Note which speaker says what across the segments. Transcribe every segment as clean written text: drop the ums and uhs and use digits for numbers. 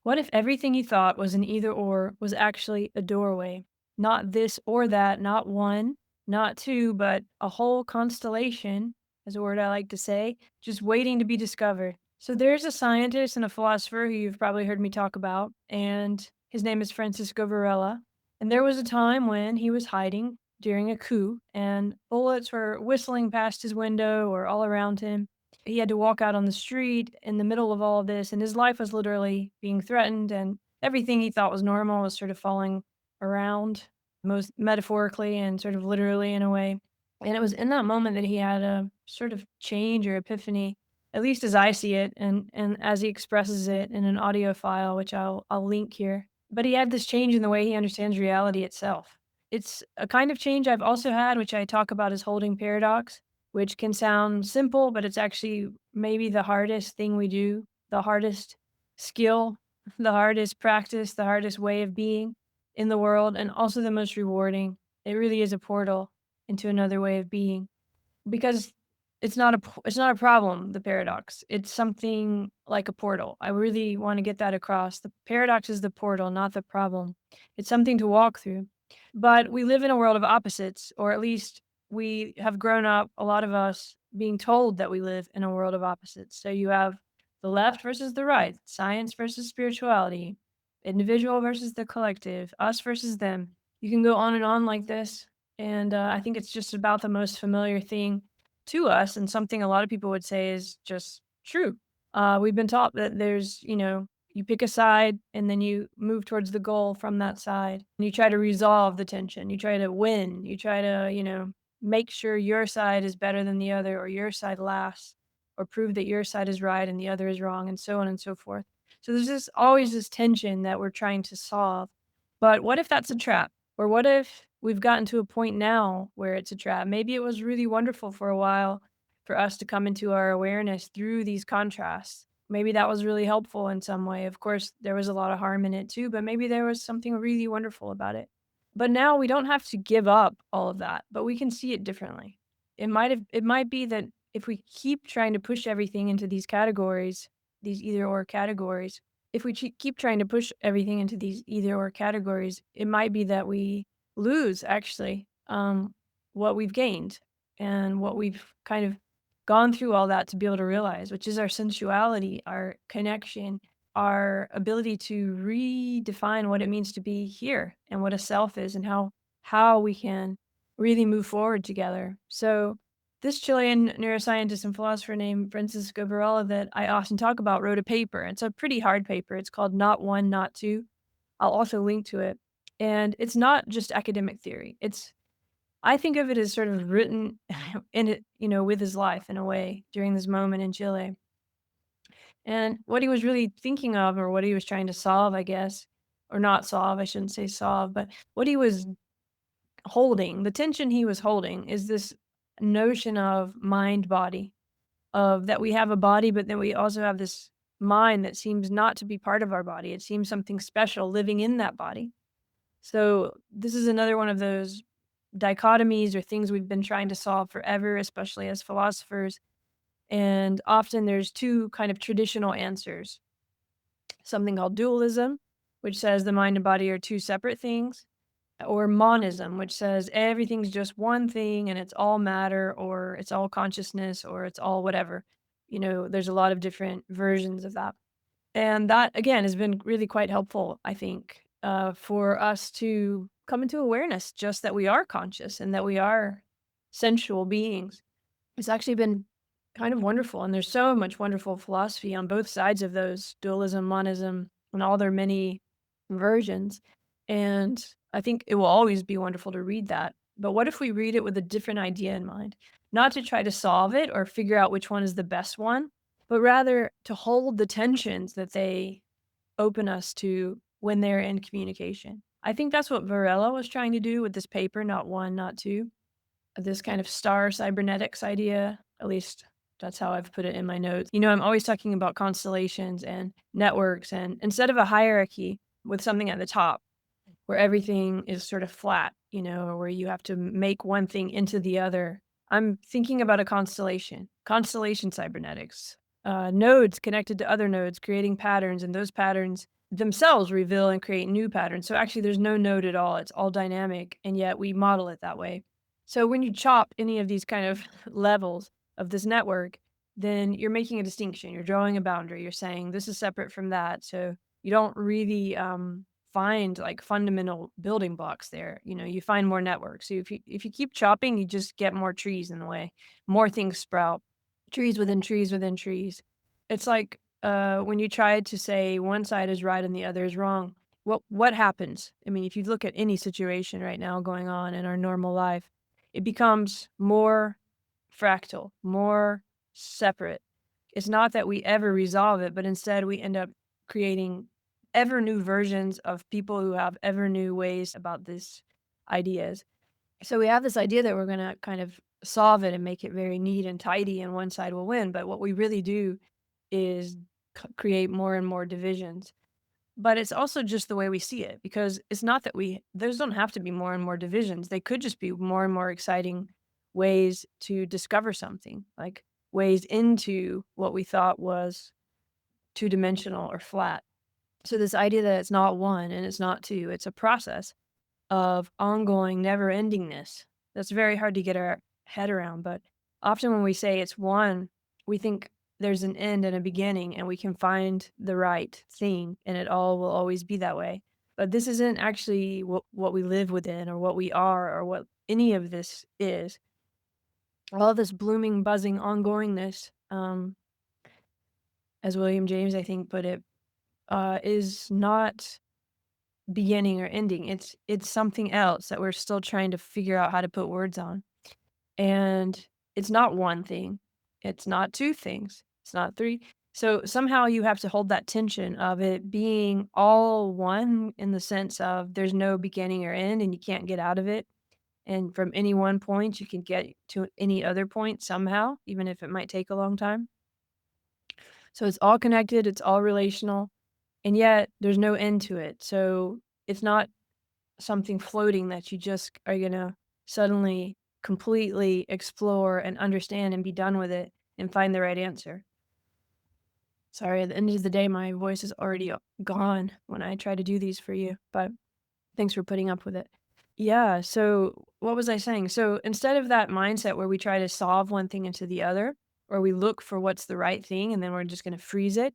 Speaker 1: What if everything you thought was an either or was actually a doorway? Not this or that, not one, not two, but a whole constellation, is a word I like to say, just waiting to be discovered. So there's a scientist and a philosopher who you've probably heard me talk about, and his name is Francisco Varela. And there was a time when he was hiding during a coup, and bullets were whistling past his window or all around him. He had to walk out on the street in the middle of all of this, and his life was literally being threatened, and everything he thought was normal was sort of falling around, most metaphorically and sort of literally in a way. And it was in that moment that he had a sort of change or epiphany, at least as I see it, and as he expresses it in an audio file, which I'll link here. But he had this change in the way he understands reality itself. It's a kind of change I've also had, which I talk about as holding paradox, which can sound simple, but it's actually maybe the hardest thing we do, the hardest skill, the hardest practice, the hardest way of being in the world, and also the most rewarding. It really is a portal into another way of being because it's not a problem, the paradox. It's something like a portal. I really want to get that across. The paradox is the portal, not the problem. It's something to walk through. But we live in a world of opposites, or at least we have grown up, a lot of us, being told that we live in a world of opposites. So you have the left versus the right, science versus spirituality, individual versus the collective, us versus them. You can go on and on like this. And I think it's just about the most familiar thing to us, and something a lot of people would say is just true. We've been taught that you pick a side and then you move towards the goal from that side. And you try to resolve the tension. You try to win. You try to, make sure your side is better than the other or your side lasts or prove that your side is right and the other is wrong and so on and so forth. So there's this always this tension that we're trying to solve. But what if that's a trap? Or what if we've gotten to a point now where it's a trap? Maybe it was really wonderful for a while for us to come into our awareness through these contrasts. Maybe that was really helpful in some way. Of course, there was a lot of harm in it too, but maybe there was something really wonderful about it. But now we don't have to give up all of that, but we can see it differently. It might be that if we keep trying to push everything into these categories, these either or categories, if we keep trying to push everything into these either or categories, it might be that we lose actually what we've gained and what we've kind of gone through all that to be able to realize, which is our sensuality, our connection, our ability to redefine what it means to be here and what a self is and how we can really move forward together. So this Chilean neuroscientist and philosopher named Francisco Varela that I often talk about wrote a paper. It's a pretty hard paper. It's called Not One, Not Two. I'll also link to it. And it's not just academic theory. I think of it as sort of written in it, with his life in a way during this moment in Chile. And what he was really thinking of, or what he was trying to solve, I guess, or not solve, I shouldn't say solve, but what he was holding, the tension he was holding is this notion of mind body, of that we have a body, but then we also have this mind that seems not to be part of our body. It seems something special living in that body. So this is another one of those dichotomies or things we've been trying to solve forever, especially as philosophers. And often there's two kind of traditional answers, something called dualism, which says the mind and body are two separate things, or monism, which says everything's just one thing and it's all matter or it's all consciousness or it's all whatever. There's a lot of different versions of that. And that, again, has been really quite helpful, I think, for us to come into awareness just that we are conscious and that we are sensual beings. It's actually been kind of wonderful. And there's so much wonderful philosophy on both sides of those dualism, monism, and all their many versions. And I think it will always be wonderful to read that. But what if we read it with a different idea in mind? Not to try to solve it or figure out which one is the best one, but rather to hold the tensions that they open us to when they're in communication. I think that's what Varela was trying to do with this paper, not one, not two. This kind of star cybernetics idea, at least that's how I've put it in my notes. I'm always talking about constellations and networks, and instead of a hierarchy with something at the top where everything is sort of flat, or where you have to make one thing into the other, I'm thinking about a constellation cybernetics, nodes connected to other nodes, creating patterns, and those patterns themselves reveal and create new patterns. So actually, there's no node at all. It's all dynamic, and yet we model it that way. So when you chop any of these kind of levels of this network, then you're making a distinction. You're drawing a boundary. You're saying this is separate from that. So you don't really find like fundamental building blocks there. You find more networks. So if you keep chopping, you just get more trees in the way. More things sprout. Trees within trees within trees. It's like when you try to say one side is right and the other is wrong. What happens? I mean, if you look at any situation right now going on in our normal life, it becomes more fractal, more separate. It's not that we ever resolve it, but instead we end up creating ever new versions of people who have ever new ways about these ideas. So we have this idea that we're going to kind of solve it and make it very neat and tidy, and one side will win. But what we really do is create more and more divisions. But it's also just the way we see it, because it's not that those don't have to be more and more divisions. They could just be more and more exciting ways to discover something, like ways into what we thought was two dimensional or flat. So, this idea that it's not one and it's not two, it's a process of ongoing never endingness. That's very hard to get our head around. But often when we say it's one, we think there's an end and a beginning, and we can find the right thing, and it all will always be that way. But this isn't actually what we live within, or what we are, or what any of this is. All this blooming, buzzing, ongoingness, as William James, I think, put it, is not beginning or ending. It's something else that we're still trying to figure out how to put words on. And it's not one thing. It's not two things. It's not three. So somehow you have to hold that tension of it being all one, in the sense of there's no beginning or end and you can't get out of it. And from any one point, you can get to any other point somehow, even if it might take a long time. So it's all connected, it's all relational, and yet there's no end to it. So it's not something floating that you just are gonna suddenly completely explore and understand and be done with it and find the right answer. Sorry, at the end of the day, my voice is already gone when I try to do these for you, but thanks for putting up with it. Yeah, so what was I saying? So instead of that mindset where we try to solve one thing into the other, or we look for what's the right thing and then we're just going to freeze it,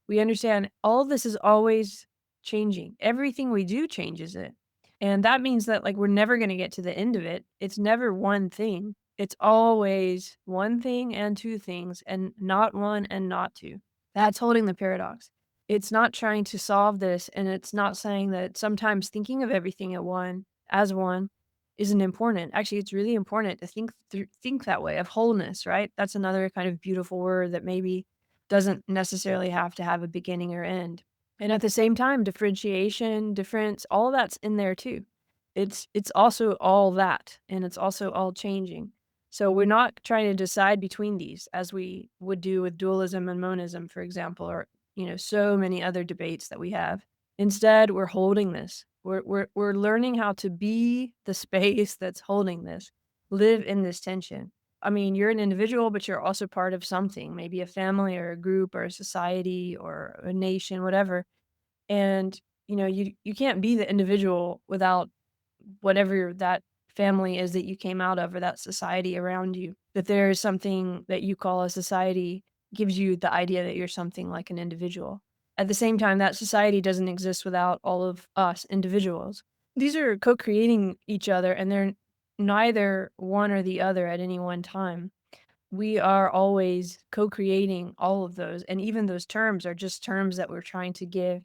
Speaker 1: we understand all of this is always changing. Everything we do changes it. And that means that like we're never going to get to the end of it. It's never one thing. It's always one thing and two things, and not one and not two. That's holding the paradox. It's not trying to solve this, and it's not saying that sometimes thinking of everything at one as one isn't important. Actually, it's really important to think that way, of wholeness, right? That's another kind of beautiful word that maybe doesn't necessarily have to have a beginning or end. And at the same time, differentiation, difference, all of that's in there too. It's also all that, and it's also all changing. So we're not trying to decide between these as we would do with dualism and monism, for example, or so many other debates that we have. Instead, we're holding this. We're learning how to be the space that's holding this, live in this tension. I mean, you're an individual, but you're also part of something, maybe a family or a group or a society or a nation, whatever. And you can't be the individual without whatever that family is that you came out of, or that society around you. That there is something that you call a society gives you the idea that you're something like an individual. At the same time, that society doesn't exist without all of us individuals. These are co-creating each other, and they're neither one or the other at any one time. We are always co-creating all of those, and even those terms are just terms that we're trying to give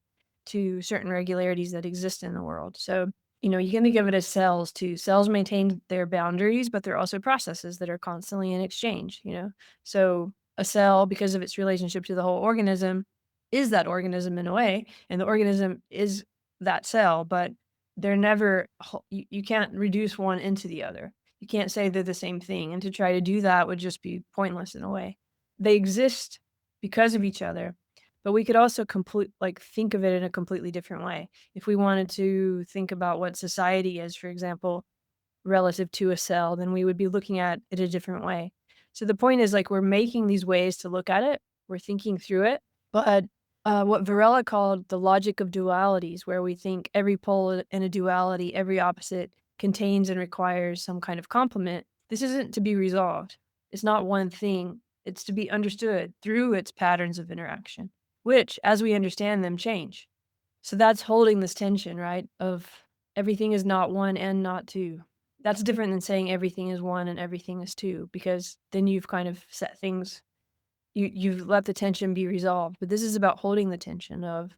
Speaker 1: to certain regularities that exist in the world. So, you can think of it as cells too. Cells maintain their boundaries, but they're also processes that are constantly in exchange. So a cell, because of its relationship to the whole organism, is that organism in a way, and the organism is that cell, but they're never you can't reduce one into the other. You can't say they're the same thing, and to try to do that would just be pointless in a way. They exist because of each other, but we could also think of it in a completely different way. If we wanted to think about what society is, for example, relative to a cell, then we would be looking at it a different way. So the point is, like, we're making these ways to look at it, we're thinking through it, but what Varela called the logic of dualities, where we think every pole in a duality, every opposite contains and requires some kind of complement. This isn't to be resolved. It's not one thing. It's to be understood through its patterns of interaction, which, as we understand them, change. So that's holding this tension, right? Of everything is not one and not two. That's different than saying everything is one and everything is two, because then you've kind of set things, you've let the tension be resolved. But this is about holding the tension of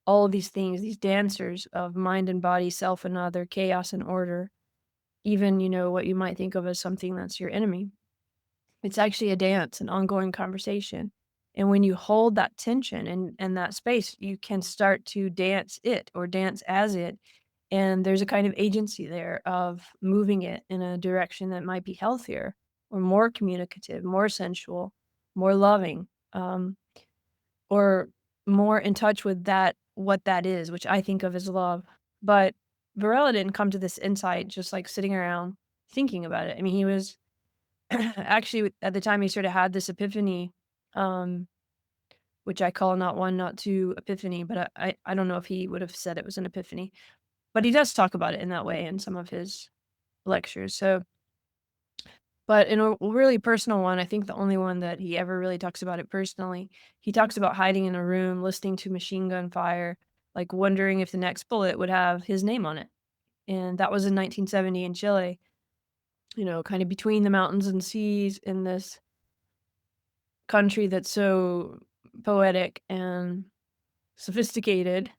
Speaker 1: all of these things, these dancers of mind and body, self and other, chaos and order, even, what you might think of as something that's your enemy. It's actually a dance, an ongoing conversation. And when you hold that tension and that space, you can start to dance it or dance as it. And there's a kind of agency there of moving it in a direction that might be healthier or more communicative, more sensual, more loving, or more in touch with that, what that is, which I think of as love. But Varela didn't come to this insight just like sitting around thinking about it. I mean, he was actually, at the time, he sort of had this epiphany, um, which I call not one, not two epiphany, but I don't know if he would have said it was an epiphany, but he does talk about it in that way in some of his lectures. So, but in a really personal one, I think the only one that he ever really talks about it personally, he talks about hiding in a room, listening to machine gun fire, like wondering if the next bullet would have his name on it. And that was in 1970 in Chile, kind of between the mountains and seas in this country that's so poetic and sophisticated.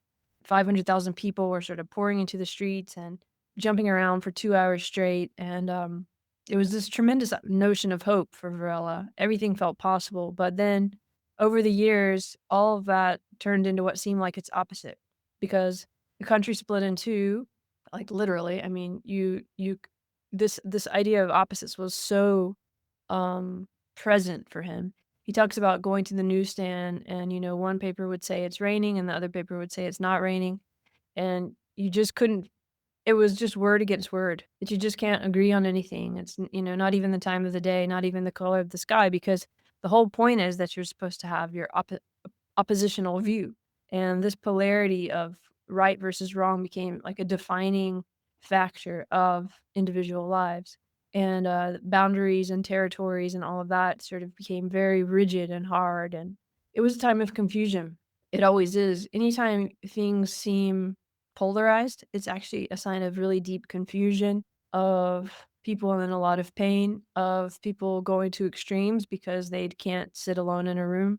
Speaker 1: 500,000 people were sort of pouring into the streets and jumping around for 2 hours straight, and, it was this tremendous notion of hope for Varela. Everything felt possible, but then over the years, all of that turned into what seemed like its opposite, because the country split in 2, like, literally. I mean, this idea of opposites was so um, present for him. He talks about going to the newsstand and, one paper would say it's raining and the other paper would say it's not raining. And you just couldn't, it was just word against word that you just can't agree on anything. It's, not even the time of the day, not even the color of the sky, because the whole point is that you're supposed to have your oppositional view. And this polarity of right versus wrong became like a defining factor of individual lives. And boundaries and territories and all of that sort of became very rigid and hard. And it was a time of confusion. It always is. Anytime things seem polarized, it's actually a sign of really deep confusion, of people in a lot of pain, of people going to extremes because they can't sit alone in a room.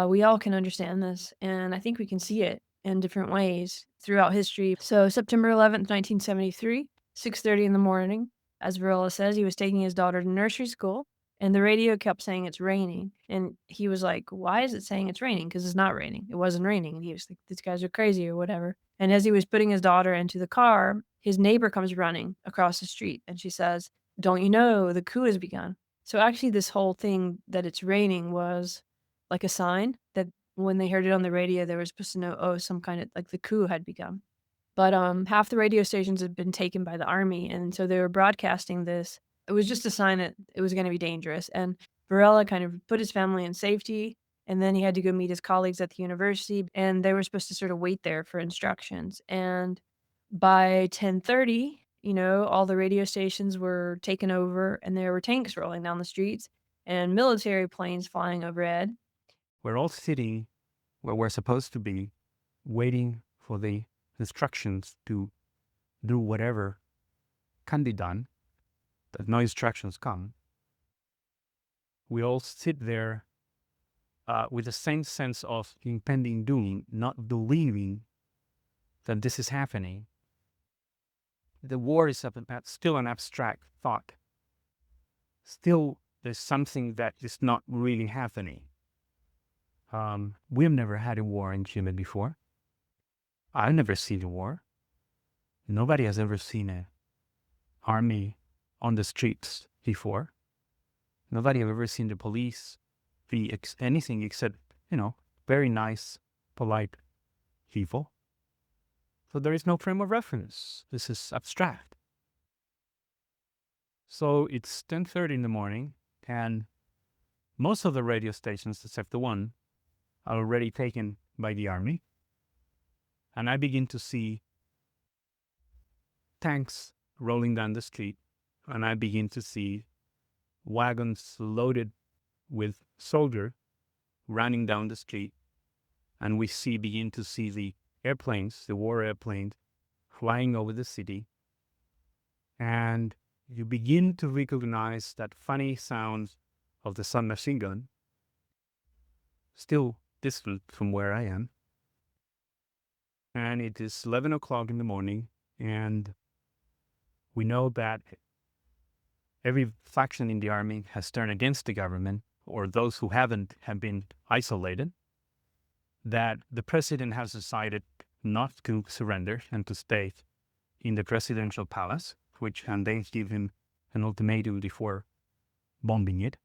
Speaker 1: We all can understand this, and I think we can see it in different ways throughout history. So September 11th, 1973, 6:30 in the morning, as Varela says, he was taking his daughter to nursery school, and the radio kept saying it's raining, and he was like, "Why is it saying it's raining? Because it's not raining. It wasn't raining." And he was like, "These guys are crazy," or whatever. And as he was putting his daughter into the car, his neighbor comes running across the street, and she says, "Don't you know the coup has begun?" So actually, this whole thing that it's raining was like a sign that when they heard it on the radio, they were supposed to know, oh, some kind of like the coup had begun. But, half the radio stations had been taken by the army, and so they were broadcasting this. It was just a sign that it was gonna be dangerous, and Varela kind of put his family in safety, and then he had to go meet his colleagues at the university, and they were supposed to sort of wait there for instructions, and by 10:30, all the radio stations were taken over, and there were tanks rolling down the streets and military planes flying overhead.
Speaker 2: We're all sitting where we're supposed to be, waiting for the instructions to do whatever can be done, that no instructions come. We all sit there with the same sense of impending doom, not believing that this is happening. The war is still an abstract thought. Still, there's something that is not really happening. We've never had a war in Chile before. I've never seen a war. Nobody has ever seen an army on the streets before. Nobody have ever seen the police be anything except, very nice, polite people. So there is no frame of reference. This is abstract. So it's 10:30 in the morning, and most of the radio stations, except the one, are already taken by the army, and I begin to see tanks rolling down the street, and I begin to see wagons loaded with soldiers running down the street, and we begin to see the airplanes, the war airplanes, flying over the city, and you begin to recognize that funny sound of the submachine gun, still distant from where I am. And it is 11 o'clock in the morning, and we know that every faction in the army has turned against the government, or those who haven't have been isolated, that the president has decided not to surrender and to stay in the presidential palace, and they give him an ultimatum before bombing it.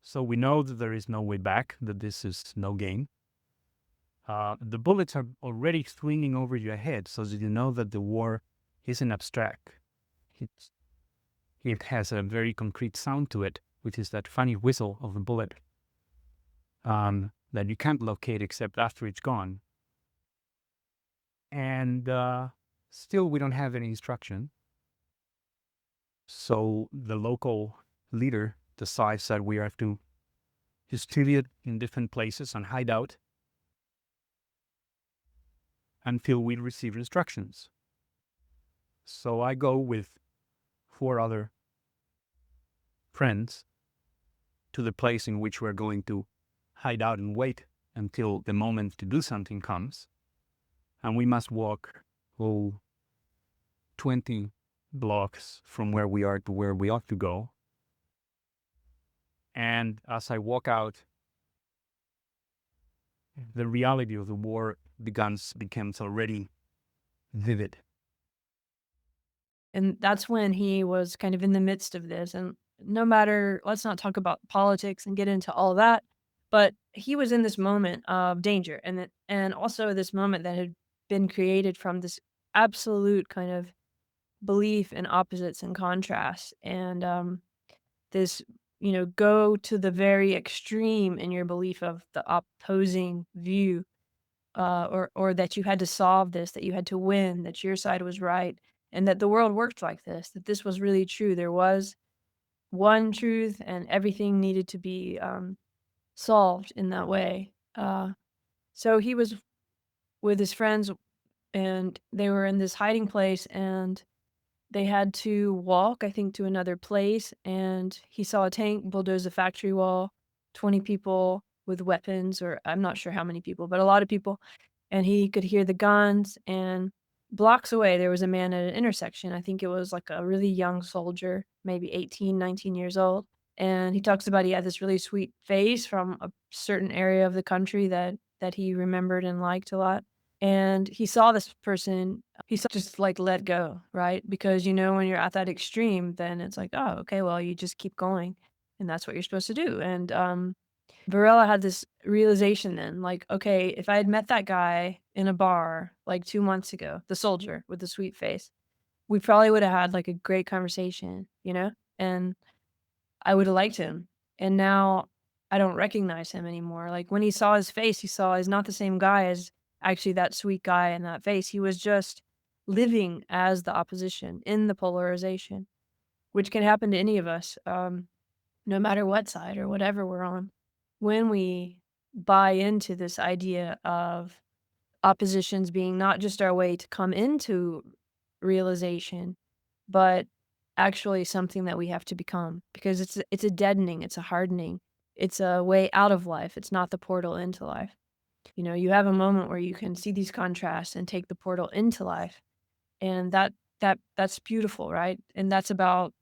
Speaker 2: So we know that there is no way back, that this is no game. The bullets are already swinging over your head, so that you know that the war isn't abstract. It has a very concrete sound to it, which is that funny whistle of a bullet that you can't locate except after it's gone. And still, we don't have any instruction. So the local leader decides that we have to distribute in different places and hide out until we receive instructions. So I go with 4 other friends to the place in which we're going to hide out and wait until the moment to do something comes. And we must walk 20 blocks from where we are to where we ought to go. And as I walk out, the reality of the war becomes already vivid.
Speaker 1: And that's when he was kind of in the midst of this, and no matter let's not talk about politics and get into all that, but he was in this moment of danger, and also this moment that had been created from this absolute kind of belief in opposites and contrasts, and, this, go to the very extreme in your belief of the opposing view, or that you had to solve this, that you had to win, that your side was right, and that the world worked like this, that this was really true. There was one truth, and everything needed to be solved in that way. So he was with his friends, and they were in this hiding place, and they had to walk, I think, to another place, and he saw a tank bulldoze a factory wall, 20 people with weapons, or I'm not sure how many people, but a lot of people, and he could hear the guns, and blocks away, there was a man at an intersection. I think it was like a really young soldier, maybe 18, 19 years old, and he talks about he had this really sweet face from a certain area of the country that he remembered and liked a lot, and he saw this person, he saw just, like, let go, right? Because, when you're at that extreme, then it's like, "Oh, okay, well, you just keep going, and that's what you're supposed to do," and, Varela had this realization then, like, "Okay, if I had met that guy in a bar, like, 2 months ago, the soldier with the sweet face, we probably woulda had, like, a great conversation, and I woulda liked him, and now I don't recognize him anymore." Like, when he saw his face, he saw he's not the same guy as actually that sweet guy in that face. He was just living as the opposition in the polarization, which can happen to any of us, no matter what side or whatever we're on. When we buy into this idea of oppositions being not just our way to come into realization, but actually something that we have to become, because it's a deadening, it's a hardening, it's a way out of life, it's not the portal into life. You have a moment where you can see these contrasts and take the portal into life, and that's beautiful, right? And that's about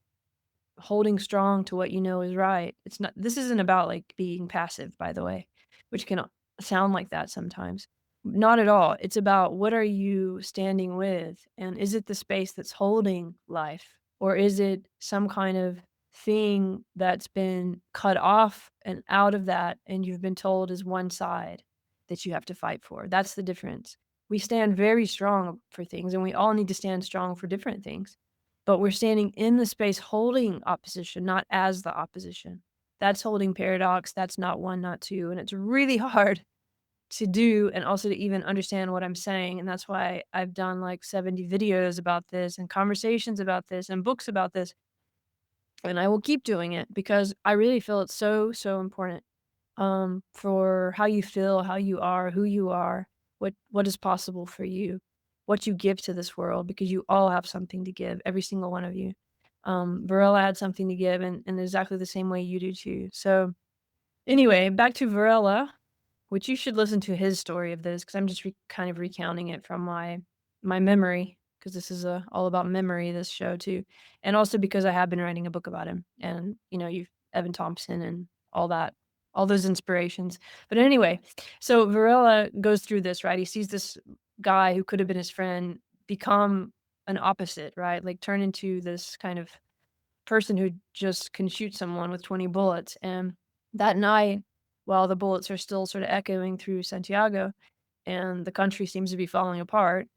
Speaker 1: holding strong to what you know is right. This isn't about, like, being passive, by the way, which can sound like that sometimes. Not at all. It's about what are you standing with, and is it the space that's holding life, or is it some kind of thing that's been cut off and out of that, and you've been told is one side that you have to fight for? That's the difference. We stand very strong for things, and we all need to stand strong for different things. But we're standing in the space holding opposition, not as the opposition. That's holding paradox, that's not 1, not 2, and it's really hard to do and also to even understand what I'm saying, and that's why I've done, like, 70 videos about this and conversations about this and books about this, and I will keep doing it because I really feel it's so, so important, for how you feel, how you are, who you are, what is possible for you, what you give to this world, because you all have something to give, every single one of you. Varela had something to give in exactly the same way you do too. So, anyway, back to Varela, which you should listen to his story of this because 'cause I'm just kind of recounting it from my memory, because this is, all about memory, this show too, and also because I have been writing a book about him and, you've Evan Thompson and all that, all those inspirations. But anyway, so Varela goes through this, right? He sees this guy who could have been his friend become an opposite, right? Like, turn into this kind of person who just can shoot someone with 20 bullets, and that night, while the bullets are still sort of echoing through Santiago and the country seems to be falling apart,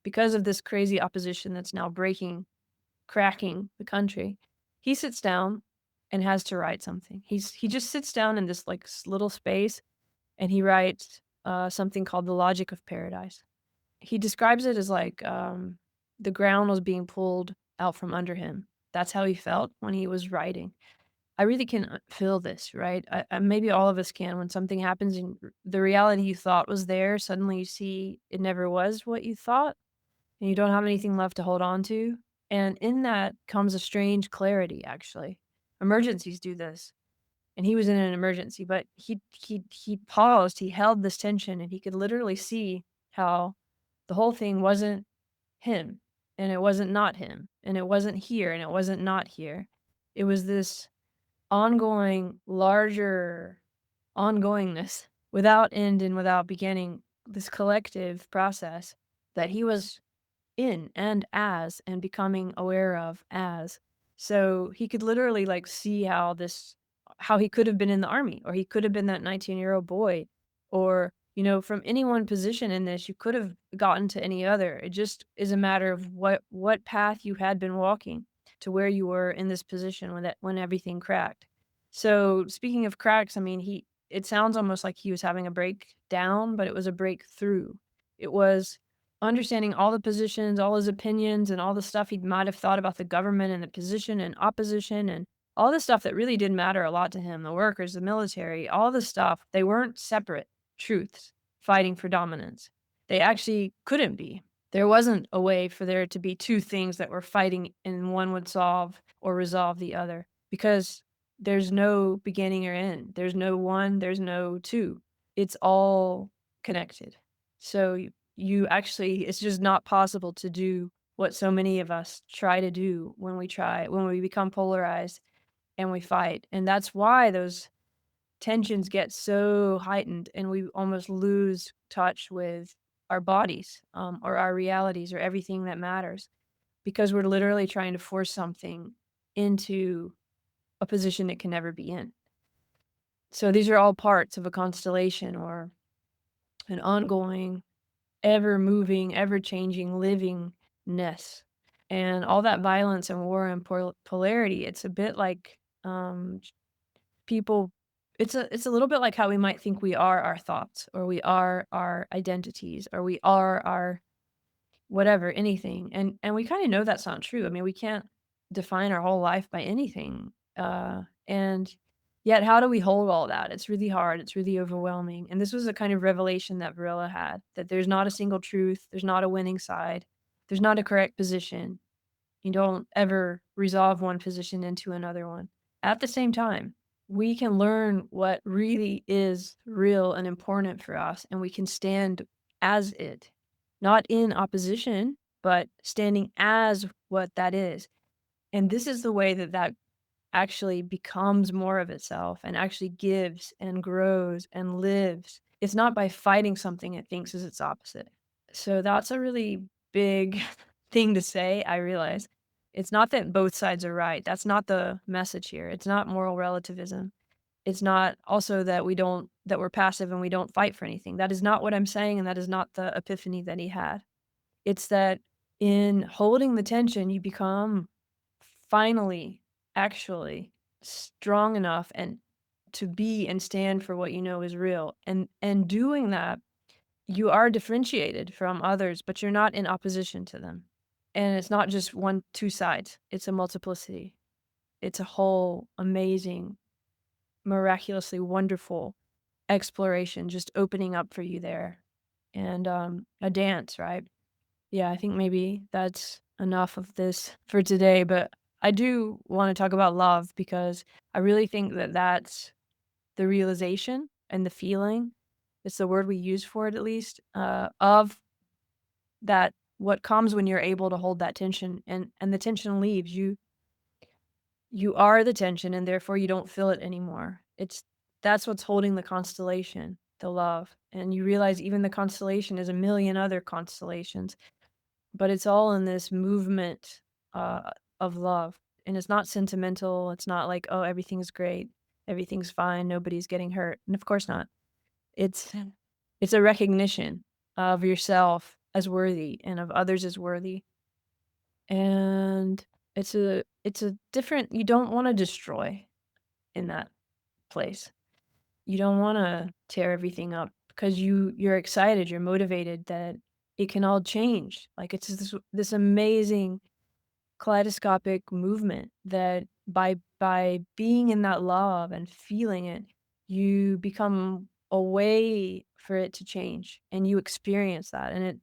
Speaker 1: because of this crazy opposition that's now cracking the country, he sits down and has to write something. He just sits down in this, like, little space, and he writes, something called The Logic of Paradise. He describes it as like, the ground was being pulled out from under him. That's how he felt when he was writing. I really can, feel this, right? Maybe all of us can when something happens and the reality you thought was there, suddenly you see it never was what you thought, and you don't have anything left to hold on to, and in that comes a strange clarity, actually. Emergencies do this, and he was in an emergency, but he paused, he held this tension, and he could literally see how the whole thing wasn't him, and it wasn't not him, and it wasn't here, and it wasn't not here. It was this ongoing, larger ongoingness without end and without beginning, this collective process that he was in and as and becoming aware of as. So he could literally like see how he could have been in the army or he could have been that 19-year-old boy or from any one position in this you could have gotten to any other. It just is a matter of what path you had been walking to where you were in this position when everything cracked. So speaking of cracks, I mean it sounds almost like he was having a breakdown, but it was a breakthrough. It was understanding all the positions, all his opinions, and all the stuff he might have thought about the government and the position and opposition and all the stuff that really did matter a lot to him, the workers, the military, all the stuff, they weren't separate truths fighting for dominance. They actually couldn't be. There wasn't a way for there to be two things that were fighting and one would solve or resolve the other because there's no beginning or end. There's no one, there's no two. It's all connected. So you actually it's just not possible to do what so many of us try to do when we become polarized and we fight, and that's why those tensions get so heightened and we almost lose touch with our bodies, or our realities or everything that matters, because we're literally trying to force something into a position it can never be in. So these are all parts of a constellation or an ongoing ever moving, ever changing livingness. And all that violence and war and polarity, it's a bit like people it's a little bit like how we might think we are our thoughts or we are our identities or we are our whatever, anything. And we kind of know that's not true. I mean, we can't define our whole life by anything. And yet how do we hold all that? It's really hard. It's really overwhelming. And this was a kind of revelation that Varela had that there's not a single truth, there's not a winning side, there's not a correct position. You don't ever resolve one position into another one. At the same time, we can learn what really is real and important for us, and we can stand as it, not in opposition, but standing as what that is. And this is the way that that actually becomes more of itself and actually gives and grows and lives. It's not by fighting something it thinks is its opposite. So that's a really big thing to say, I realize. It's not that both sides are right. That's not the message here. It's not moral relativism. It's not also that we're passive and we don't fight for anything. That is not what I'm saying, and that is not the epiphany that he had. It's that in holding the tension, you become finally, actually strong enough and to be and stand for what you know is real. And doing that, you are differentiated from others, but you're not in opposition to them. And it's not just one, two sides. It's a multiplicity. It's a whole amazing, miraculously wonderful exploration just opening up for you there. And a dance, right? Yeah, I think maybe that's enough of this for today, but I do want to talk about love because I really think that that's the realization and the feeling, it's the word we use for it at least, of that what comes when you're able to hold that tension and the tension leaves. You are the tension and therefore you don't feel it anymore. That's what's holding the constellation, the love. And you realize even the constellation is a million other constellations, but it's all in this movement of love. And it's not sentimental. It's not like, oh, everything's great, everything's fine, nobody's getting hurt. And of course not. It's it's a recognition of yourself as worthy and of others as worthy. And it's a different you don't wanna destroy in that place. You don't wanna tear everything up because you're excited, you're motivated that it can all change. Like, it's this amazing kaleidoscopic movement that by being in that love and feeling it, you become a way for it to change, and you experience that, and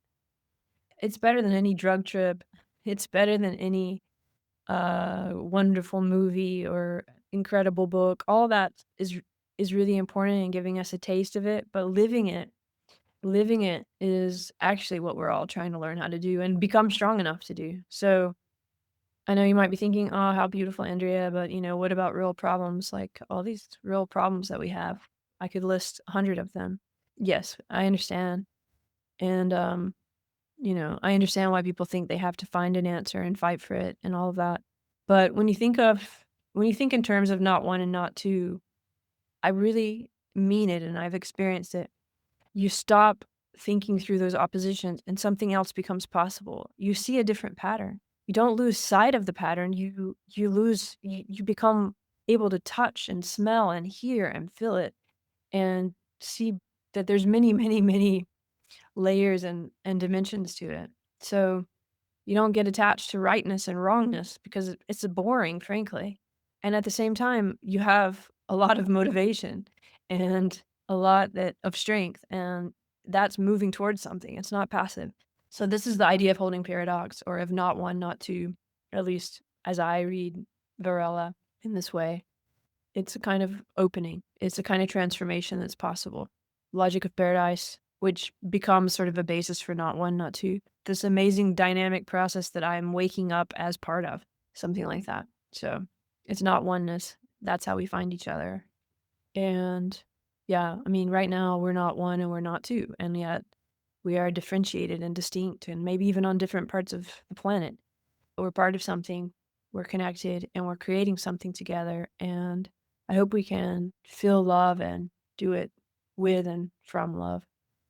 Speaker 1: it's better than any drug trip. It's better than any, wonderful movie or incredible book. All that is really important in giving us a taste of it, but living it is actually what we're all trying to learn how to do and become strong enough to do. So I know you might be thinking, "Oh, how beautiful, Andrea," but, what about real problems? Like, all these real problems that we have. I could list 100 of them. Yes, I understand, and, I understand why people think they have to find an answer and fight for it and all of that. But when you think in terms of not 1 and not 2, I really mean it, and I've experienced it. You stop thinking through those oppositions and something else becomes possible. You see a different pattern. You don't lose sight of the pattern. You become able to touch and smell and hear and feel it and see that there's many, many, many layers and dimensions to it. So you don't get attached to rightness and wrongness because it's boring, frankly. And at the same time, you have a lot of motivation and a lot of strength, and that's moving towards something. It's not passive. So this is the idea of holding paradox or of not 1, not 2, at least as I read Varela in this way. It's a kind of opening. It's a kind of transformation that's possible. Logic of paradise, which becomes sort of a basis for not 1, not 2. This amazing dynamic process that I'm waking up as part of, something like that. So, it's not oneness. That's how we find each other. And, yeah, I mean, right now, we're not 1 and we're not 2, and yet we are differentiated and distinct and maybe even on different parts of the planet. We're part of something, we're connected, and we're creating something together, and I hope we can feel love and do it with and from love.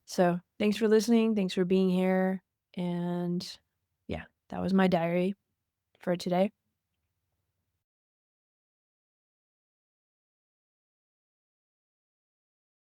Speaker 1: So, thanks for listening, thanks for being here, and yeah, that was my diary for today.